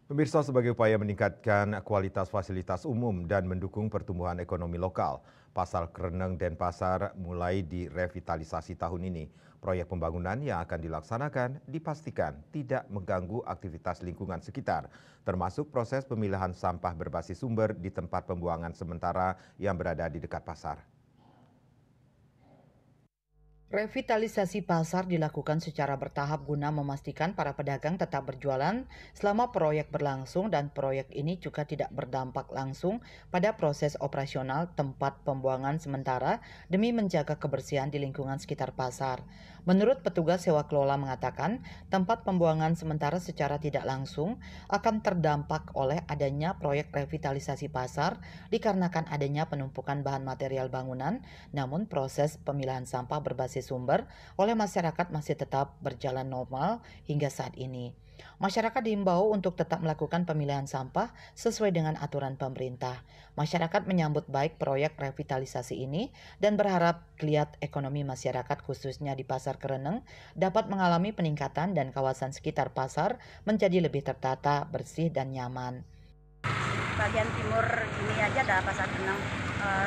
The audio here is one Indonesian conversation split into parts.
Pemirsa, sebagai upaya meningkatkan kualitas fasilitas umum dan mendukung pertumbuhan ekonomi lokal, Pasar Kreneng Denpasar mulai direvitalisasi tahun ini. Proyek pembangunan yang akan dilaksanakan dipastikan tidak mengganggu aktivitas lingkungan sekitar, termasuk proses pemilahan sampah berbasis sumber di tempat pembuangan sementara yang berada di dekat pasar. Revitalisasi pasar dilakukan secara bertahap guna memastikan para pedagang tetap berjualan selama proyek berlangsung dan proyek ini juga tidak berdampak langsung pada proses operasional tempat pembuangan sementara demi menjaga kebersihan di lingkungan sekitar pasar. Menurut petugas sewa kelola mengatakan, tempat pembuangan sementara secara tidak langsung akan terdampak oleh adanya proyek revitalisasi pasar dikarenakan adanya penumpukan bahan material bangunan, namun proses pemilahan sampah berbasis sumber oleh masyarakat masih tetap berjalan normal hingga saat ini. Masyarakat diimbau untuk tetap melakukan pemilihan sampah sesuai dengan aturan pemerintah. Masyarakat menyambut baik proyek revitalisasi ini dan berharap geliat ekonomi masyarakat khususnya di Pasar Kreneng dapat mengalami peningkatan dan kawasan sekitar pasar menjadi lebih tertata, bersih, dan nyaman. Bagian timur ini aja dah Pasar Kreneng,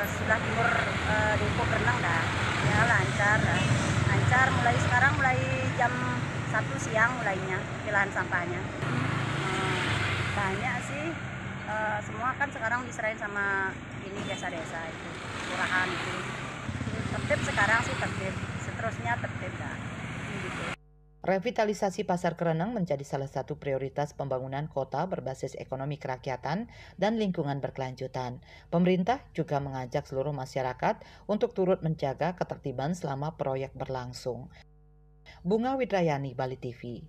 sebelah timur Depo Kreneng dah ya lancar dah. Lancar mulai jam 1 siang mulainya pilahan sampahnya. Banyak sih, semua kan sekarang diserahin sama ini desa-desa itu kelurahan itu. Tertib sekarang sih tertib, seterusnya tertib dah gitu. Revitalisasi Pasar Kreneng menjadi salah satu prioritas pembangunan kota berbasis ekonomi kerakyatan dan lingkungan berkelanjutan. Pemerintah juga mengajak seluruh masyarakat untuk turut menjaga ketertiban selama proyek berlangsung. Bunga Widrayani, Bali TV.